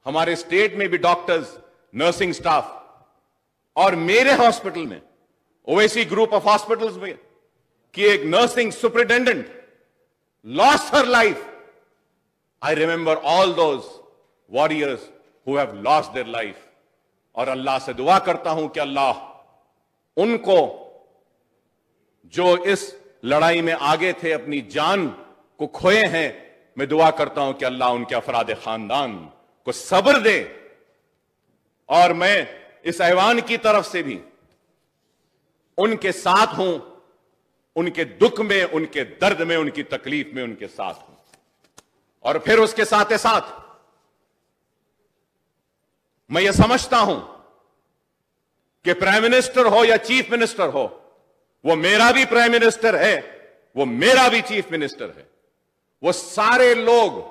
हमारे स्टेट में भी डॉक्टर्स, नर्सिंग स्टाफ और मेरे हॉस्पिटल में, ओवैसी ग्रुप ऑफ हॉस्पिटल्स में, कि एक nursing superintendent lost her life. I remember all those warriors who have lost their life. और अल्लाह से दुआ करता हूं कि अल्लाह उनको, जो इस लड़ाई में आगे थे, अपनी जान को खोए हैं, मैं दुआ करता हूं कि अल्लाह उनके अफराद खानदान को सब्र दे. और मैं इस ऐवान की तरफ से भी उनके साथ हूं, उनके दुख में, उनके दर्द में, उनकी तकलीफ में उनके साथ हूं. और फिर उसके साथ साथ मैं ये समझता हूं कि प्राइम मिनिस्टर हो या चीफ मिनिस्टर हो, वो मेरा भी प्राइम मिनिस्टर है, वो मेरा भी चीफ मिनिस्टर है. वो सारे लोग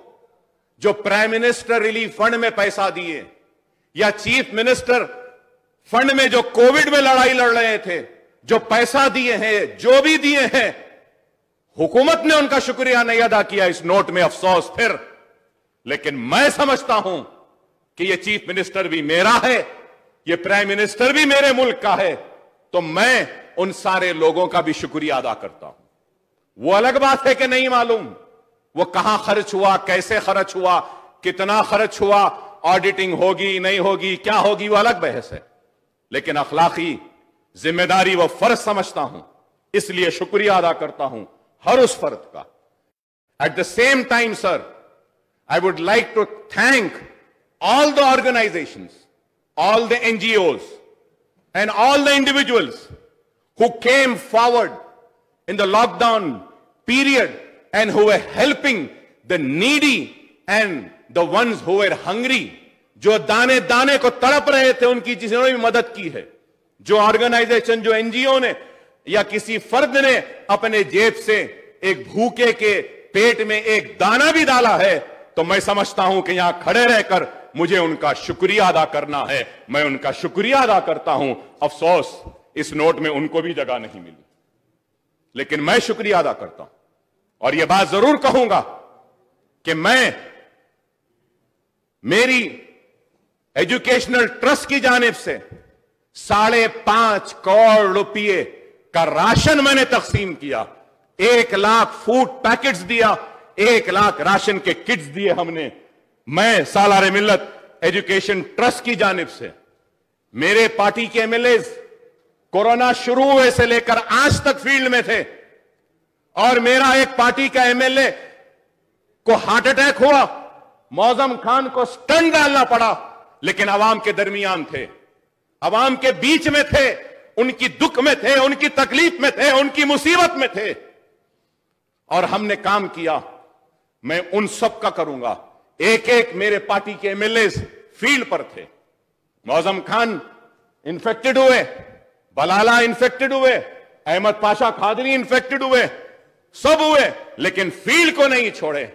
जो प्राइम मिनिस्टर रिलीफ फंड में पैसा दिए या चीफ मिनिस्टर फंड में जो कोविड में लड़ाई लड़ रहे थे, जो पैसा दिए हैं, जो भी दिए हैं, हुकूमत ने उनका शुक्रिया नहीं अदा किया. इस नोट में अफसोस फिर. लेकिन मैं समझता हूं कि यह चीफ मिनिस्टर भी मेरा है, यह प्राइम मिनिस्टर भी मेरे मुल्क का है, तो मैं उन सारे लोगों का भी शुक्रिया अदा करता हूं. वो अलग बात है कि नहीं मालूम वो कहां खर्च हुआ, कैसे खर्च हुआ, कितना खर्च हुआ, ऑडिटिंग होगी नहीं होगी, क्या होगी, वो अलग बहस है. लेकिन अखलाकी जिम्मेदारी व फर्ज समझता हूं, इसलिए शुक्रिया अदा करता हूं हर उस फर्द का. At the same time sir, I would like to thank all the organizations, all the NGOs, and all the individuals who came forward in the lockdown period and who were helping the needy and the ones who were hungry. जो दाने दाने को तड़प रहे थे, उनकी जिन्होंने भी मदद की है. जो ऑर्गेनाइजेशन, जो एनजीओ ने या किसी फर्द ने अपने जेब से एक भूखे के पेट में एक दाना भी डाला है, तो मैं समझता हूं कि यहां खड़े रहकर मुझे उनका शुक्रिया अदा करना है. मैं उनका शुक्रिया अदा करता हूं. अफसोस इस नोट में उनको भी जगह नहीं मिली, लेकिन मैं शुक्रिया अदा करता हूं. और यह बात जरूर कहूंगा कि मैं मेरी एजुकेशनल ट्रस्ट की जानिब से 5.5 करोड़ रुपये का राशन मैंने तकसीम किया. 1 लाख फूड पैकेट्स दिया, 1 लाख राशन के किट्स दिए हमने. मैं सालारे मिल्लत एजुकेशन ट्रस्ट की जानिब से. मेरे पार्टी के एमएलएज कोरोना शुरू हुए से लेकर आज तक फील्ड में थे, और मेरा एक पार्टी का एमएलए को हार्ट अटैक हुआ, मौजम खान को स्टंट डालना पड़ा, लेकिन अवाम के दरमियान थे, अवाम के बीच में थे, उनकी दुख में थे, उनकी तकलीफ में थे, उनकी मुसीबत में थे, और हमने काम किया. मैं उन सब का करूंगा. एक एक मेरे पार्टी के एमएलए फील्ड पर थे. मौजम खान इन्फेक्टेड हुए, बलाला इन्फेक्टेड हुए, अहमद पाशा खादरी इन्फेक्टेड हुए, सब हुए, लेकिन फील्ड को नहीं छोड़े.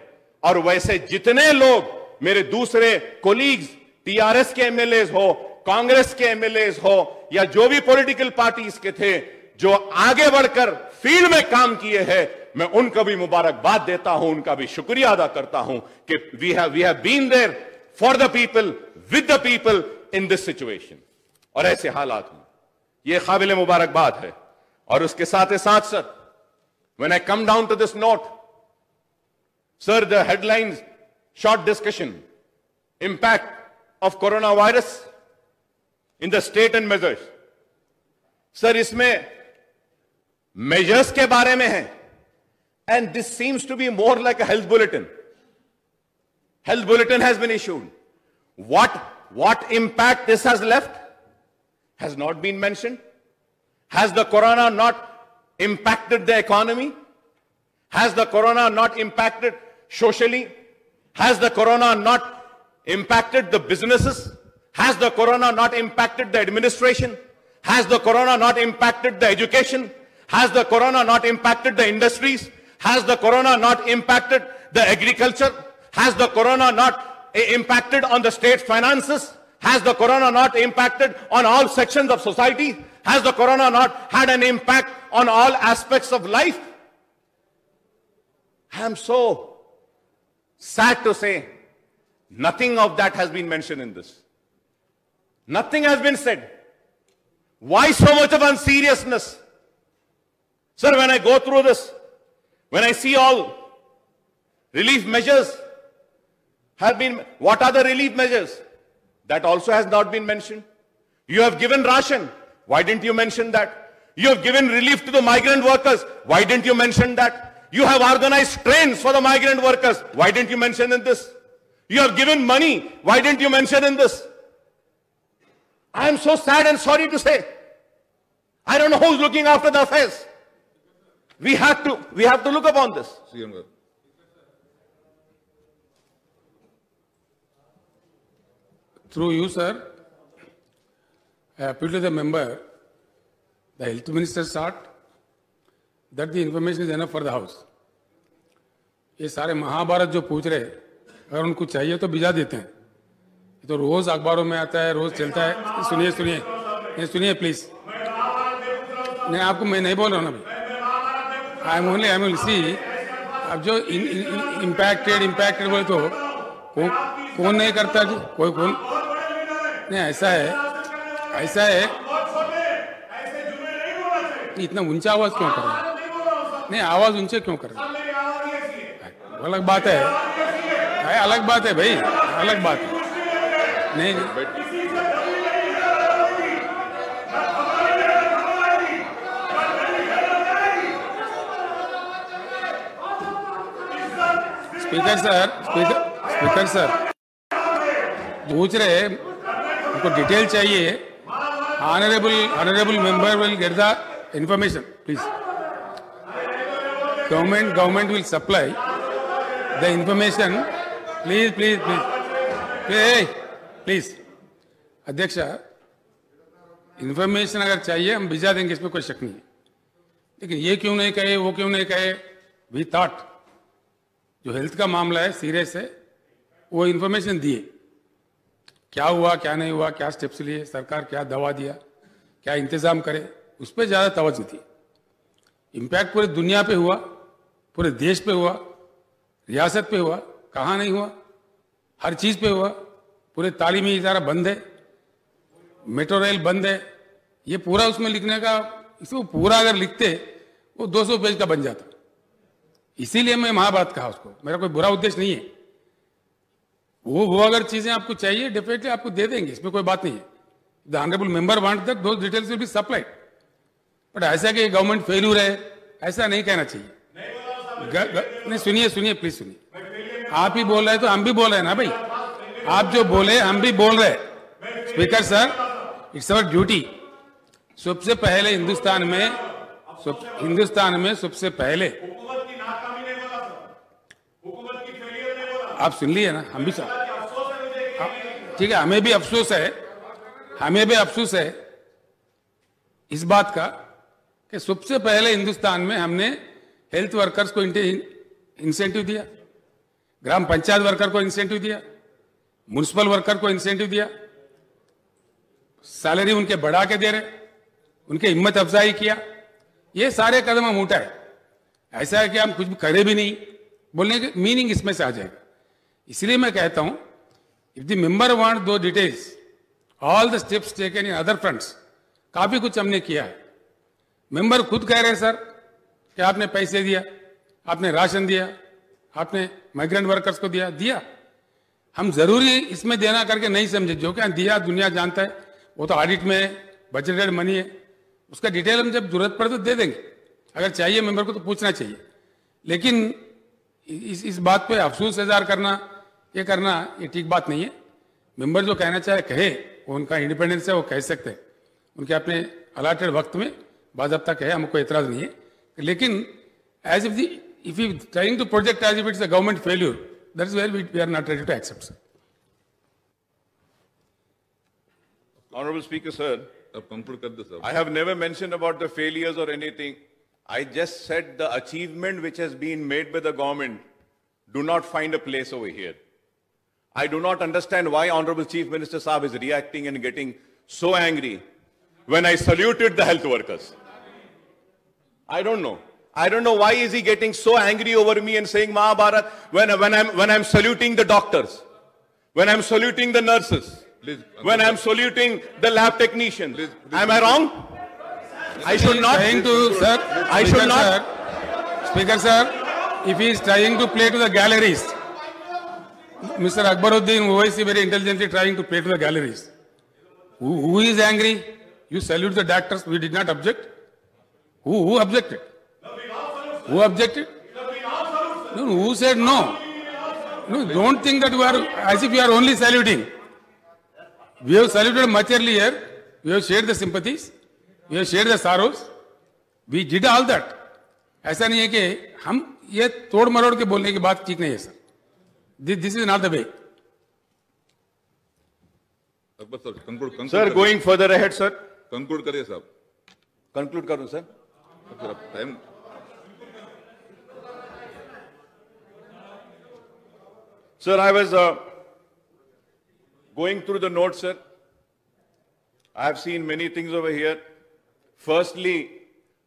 और वैसे जितने लोग मेरे दूसरे कोलीग्स, टीआरएस के एमएलए हो, कांग्रेस के एमएलए हो, या जो भी पॉलिटिकल पार्टीज के थे जो आगे बढ़कर फील्ड में काम किए हैं, मैं उनको भी मुबारकबाद देता हूं, उनका भी शुक्रिया अदा करता हूं कि we have been there for the people, with the people in this situation. और ऐसे हालात में यह काबिल मुबारकबाद है. और उसके साथ साथ sir, when I come down to this note, sir, the headlines, short discussion, impact of corona virus in the state and measures. Sir, इसमें मेजर्स के बारे में है, and this seems to be more like a health bulletin. Health bulletin has been issued. What impact this has left has not been mentioned. Has the corona not impacted the economy? Has the corona not impacted socially? Has the corona not impacted the businesses? Has the corona not impacted the administration? Has the corona not impacted the education? Has the corona not impacted the industries? Has the corona not impacted the agriculture? Has the corona not impacted on the state finances? Has the corona not impacted on all sections of society? Has the corona not had an impact on all aspects of life? I am so sad to say Nothing of that has been mentioned in this. Nothing has been said. Why so much of unseriousness? Sir, when I go through this, when I see all relief measures have been, what are the relief measures? That also has not been mentioned. You have given ration. Why didn't you mention that? You have given relief to the migrant workers. Why didn't you mention that? You have organized trains for the migrant workers. Why didn't you mention in this? You have given money. Why didn't you mention in this? I am so sad and sorry to say. I don't know who's looking after the affairs. We have to look upon this. Through you, sir, I appeal to the member, the health minister sought that the information is enough for the house. ये सारे महाभारत जो पूछ रहे, अगर उनको चाहिए तो भिजा देते हैं. ये तो रोज अखबारों में आता है, रोज चलता है. सुनिए सुनिए, ये सुनिए प्लीज. नहीं, आपको मैं नहीं बोल रहा हूँ ना भाई. आई एम ओनली सी. अब जो इम्पैक्टेड बोले तो कौन नहीं करता जी? कोई कौन नहीं. ऐसा है इतना ऊंचा आवाज क्यों कर रहे हैं? नहीं, आवाज ऊंचे क्यों कर रहे हैं? अलग बात है, अलग बात है भाई, अलग बात है. नहीं स्पीकर सर पूछ रहे, उनको डिटेल चाहिए. Honourable member will get the information please. Government will supply the information. Please अध्यक्ष, इंफॉर्मेशन अगर चाहिए हम भिजा देंगे, इसमें कोई शक नहीं है. लेकिन ये क्यों नहीं कहे, वो क्यों नहीं कहे? वी थॉट जो हेल्थ का मामला है सीरियस है, वो इंफॉर्मेशन दिए. क्या हुआ, क्या नहीं हुआ, क्या स्टेप्स लिए, सरकार क्या दवा दिया, क्या इंतजाम करे, उस पर ज़्यादा तवज्जो थी. इम्पैक्ट पूरे दुनिया पे हुआ, पूरे देश पे हुआ, रियासत पे हुआ, कहाँ नहीं हुआ? हर चीज़ पे हुआ. पूरे तालीमी इदारा बंद है, मेट्रो रेल बंद है. ये पूरा उसमें लिखने का, इसको पूरा अगर लिखते वो 200 पेज का बन जाता. इसीलिए मैं महाभारत कहा उसको. मेरा कोई बुरा उद्देश्य नहीं है. वो अगर चीजें आपको चाहिए डेफिनेटली आपको दे देंगे, इसमें कोई बात नहीं है. The honourable member want that those details will be supplied. But ऐसा कि गवर्नमेंट फेल्यूर है, ऐसा नहीं कहना चाहिए. नहीं, सुनिए प्लीज सुनिए. आप ही बोल रहे हैं तो हम भी बोल रहे हैं ना भाई. आप जो बोले हम भी बोल रहे हैं. Speaker sir, it's our duty. सबसे पहले हिंदुस्तान में सबसे पहले आप सुन लिए ना, हम भी ठीक है. हमें भी अफसोस है इस बात का कि सबसे पहले हिंदुस्तान में हमने हेल्थ वर्कर्स को इंसेंटिव दिया, ग्राम पंचायत वर्कर को इंसेंटिव दिया, म्युनिसिपल वर्कर को इंसेंटिव दिया, सैलरी उनके बढ़ा के दे रहे, उनके हिम्मत अफजाई किया. ये सारे कदम हम उठाए. ऐसा है कि हम कुछ भी करे भी नहीं, बोलने की मीनिंग इसमें से आ जाएगा. इसलिए मैं कहता हूं, इफ द मेंबर वांट दो details, all the steps taken in other fronts, काफी कुछ हमने किया है. मेंबर खुद कह रहे हैं सर कि आपने पैसे दिया, आपने राशन दिया, आपने माइग्रेंट वर्कर्स को दिया. हम जरूरी इसमें देना करके नहीं समझे. जो क्या दिया दुनिया जानता है, वो तो ऑडिट में बजटेड मनी है, उसका डिटेल हम जब जरूरत पड़े तो दे देंगे. अगर चाहिए मेंबर को तो पूछना चाहिए. लेकिन इस बात पे अफसोस इजहार करना, ये ठीक बात नहीं है. मेंबर जो कहना चाहे कहे, वो उनका इंडिपेंडेंस है, वो कह सकते हैं. उनके अपने अलाटेड वक्त में बाज़ाब्ता कहे, हमको एतराज नहीं है. लेकिन as if you trying to project as if it's a government failure, that is where we are not ready to accept. Honorable Speaker, sir, I have never mentioned about the failures or anything. I just said the achievement which has been made by the government do not find a place over here. I do not understand why Honorable Chief Minister Saab is reacting and getting so angry when I saluted the health workers. I don't know. I don't know why is he getting so angry over me and saying Mahabharat when I'm saluting the doctors. when I'm saluting the nurses, Please, when I'm saluting the lab technicians. Am I wrong? I should not. Trying to, sir. I should not. Sir, Speaker, sir, if he is trying to play to the galleries, Mr. Akbaruddin Owaisi very intelligently trying to play to the galleries. Who is angry? You salute the doctors. We did not object. Who objected? Who objected? No, who said no? No, don't think that we are as if we are only saluting. We have saluted much earlier. We have shared the sympathies. We have shared the sorrows. We did all that. ऐसा नहीं है कि हम ये तोड़ मरोड़ के बोलने की बात ठीक नहीं है sir. This is not the way. Akbar sir, conclude Sir, going further ahead, sir. conclude करिए साहब. Conclude करूं, sir. Time Sir, I was going through the notes, sir. I have seen many things over here. Firstly,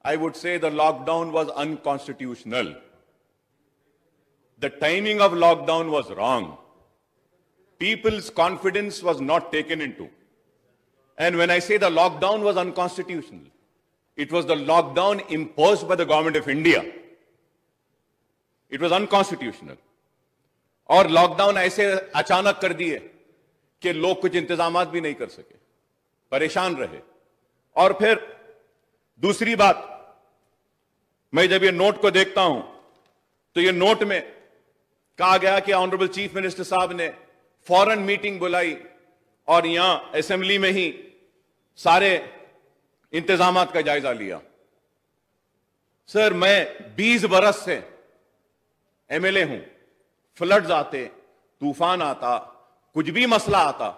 I would say the lockdown was unconstitutional. The timing of lockdown was wrong. People's confidence was not taken into. And when I say the lockdown was unconstitutional, it was the lockdown imposed by the government of India. It was unconstitutional. और lockdown ऐसे अचानक कर दिए कि लोग कुछ इंतजामात भी नहीं कर सके, परेशान रहे. और फिर दूसरी बात, मैं जब ये नोट को देखता हूं तो ये नोट में कहा गया कि ऑनरेबल चीफ मिनिस्टर साहब ने फौरन मीटिंग बुलाई और यहां असेंबली में ही सारे इंतजामात का जायजा लिया. सर, मैं 20 बरस से एमएलए हूं. फ्लड्स आते, तूफान आता, कुछ भी मसला आता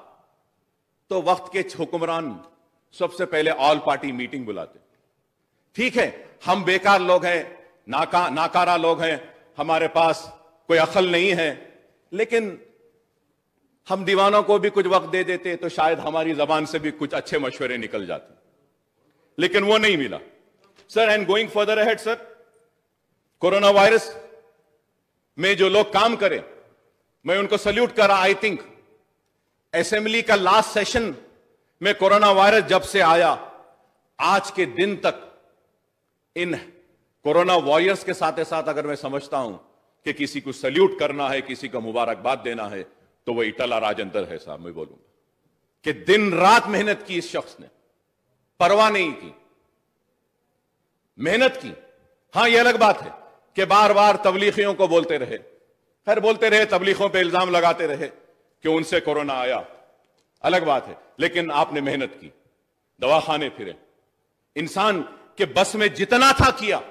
तो वक्त के हुक्मरान सबसे पहले ऑल पार्टी मीटिंग बुलाते. ठीक है, हम बेकार लोग हैं, नाकारा लोग हैं, हमारे पास कोई अकल नहीं है, लेकिन हम दीवानों को भी कुछ वक्त दे देते तो शायद हमारी जबान से भी कुछ अच्छे मशवरे निकल जाते, लेकिन वो नहीं मिला. Sir, and going further ahead, sir, corona virus में जो लोग काम करें, मैं उनको सल्यूट करा. आई थिंक असेंबली का लास्ट सेशन में कोरोना वायरस जब से आया, आज के दिन तक इन कोरोना वॉरियर्स के साथ साथ अगर मैं समझता हूं कि किसी को सल्यूट करना है, किसी को मुबारकबाद देना है, तो वह इटला राजेंद्र है साहब. मैं बोलूंगा कि दिन रात मेहनत की इस शख्स ने, परवाह नहीं की, मेहनत की. हां, यह अलग बात है कि बार बार तबलीगियों को बोलते रहे, खैर बोलते रहे, तबलीगों पे इल्जाम लगाते रहे कि उनसे कोरोना आया, अलग बात है, लेकिन आपने मेहनत की, दवाखाने फिरे, इंसान के बस में जितना था किया,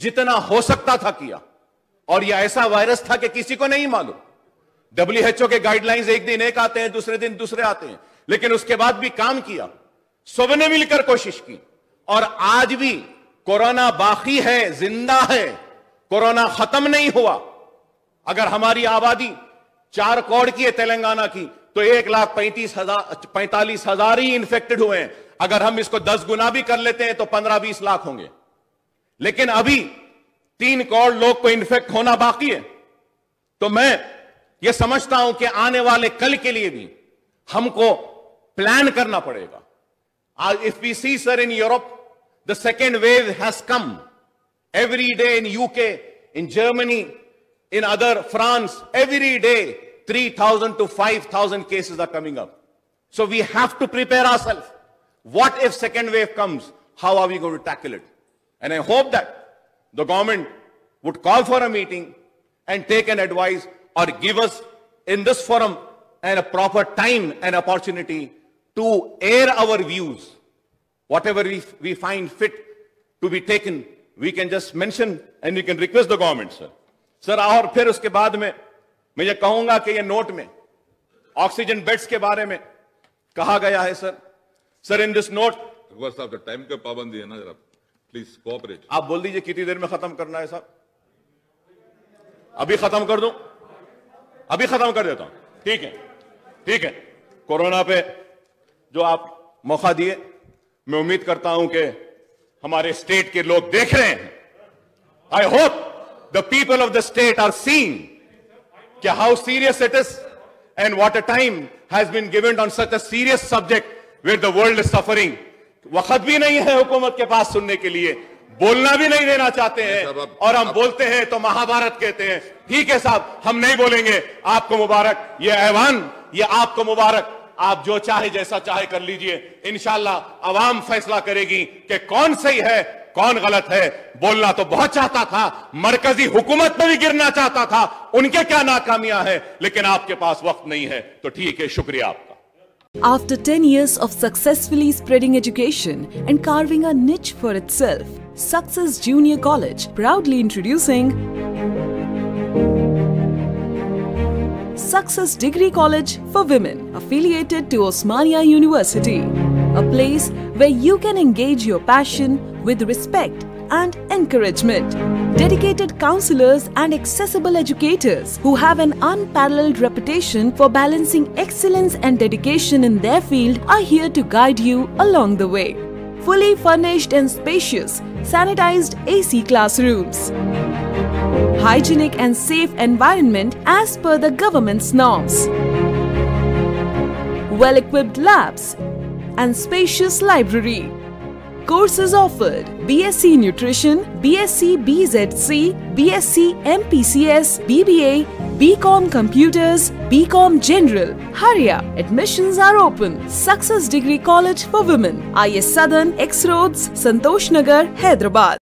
जितना हो सकता था किया. और यह ऐसा वायरस था कि किसी को नहीं मालूम. WHO के गाइडलाइंस एक दिन एक आते हैं, दूसरे दिन दूसरे आते हैं, लेकिन उसके बाद भी काम किया, सबने मिलकर कोशिश की. और आज भी कोरोना बाकी है, जिंदा है, कोरोना खत्म नहीं हुआ. अगर हमारी आबादी 4 करोड़ की है तेलंगाना की, तो 1,45,000 ही इन्फेक्टेड हुए हैं. अगर हम इसको 10 गुना भी कर लेते हैं तो 15-20 लाख होंगे. लेकिन अभी 3 करोड़ लोग को इन्फेक्ट होना बाकी है. तो मैं यह समझता हूं कि आने वाले कल के लिए भी हमको प्लान करना पड़ेगा. If we see, sir, in Europe, the second wave has come. Every day in UK, in Germany, in other France, every day 3,000 to 5,000 cases are coming up. So we have to prepare ourselves. What if second wave comes? How are we going to tackle it? And I hope that the government would call for a meeting and take an advice or give us in this forum and a proper time and opportunity to air our views. Whatever we find fit to be taken, we can just mention and we can request the government, sir. Sir, और फिर उसके बाद में मैं ये कहूंगा कि ये नोट में ऑक्सीजन बेड्स के बारे में कहा गया है, sir. Sir, in this note, Akbar साहब, टाइम का पाबंदी है ना, जरा प्लीज कोऑपरेट. आप बोल दीजिए कितनी देर में खत्म करना है साहब. अभी खत्म कर दूं? अभी खत्म कर देता हूं. ठीक है, ठीक है. कोरोना पे जो आप मौका दिए, मैं उम्मीद करता हूं कि हमारे स्टेट के लोग देख रहे हैं. I hope the people of the state are seeing कि how serious it is And what a time has been given on such a serious subject where the world is suffering. वक्त भी नहीं है हुकूमत के पास सुनने के लिए, बोलना भी नहीं देना चाहते हैं, और हम बोलते हैं तो महाभारत कहते हैं। ठीक है साहब, हम नहीं बोलेंगे, आपको मुबारक, ये ऐवान ये आपको मुबारक, आप जो चाहे जैसा चाहे कर लीजिए, इंशाल्लाह अवाम फैसला करेगी कि कौन सही है कौन गलत है। बोलना तो बहुत चाहता था, मरकजी हुकूमत में भी गिरना चाहता था, उनके क्या नाकामियां हैं, लेकिन आपके पास वक्त नहीं है, तो ठीक है, शुक्रिया आपका। After 10 years of successfully spreading education and carving a niche for itself, Success Junior College proudly introducing Success Degree College for Women, affiliated to Osmania University, a place where you can engage your passion with respect and encouragement. Dedicated counselors and accessible educators who have an unparalleled reputation for balancing excellence and dedication in their field are here to guide you along the way. Fully furnished and spacious, sanitized AC classrooms, hygienic and safe environment as per the government's norms, well-equipped labs and spacious library. Courses offered: BSc Nutrition, BSc BZC, BSc MPCS, BBA, BCom Computers, BCom General. Hurry up! Admissions are open. Success Degree College for Women, IS Southern, X Roads, Santosh Nagar, Hyderabad.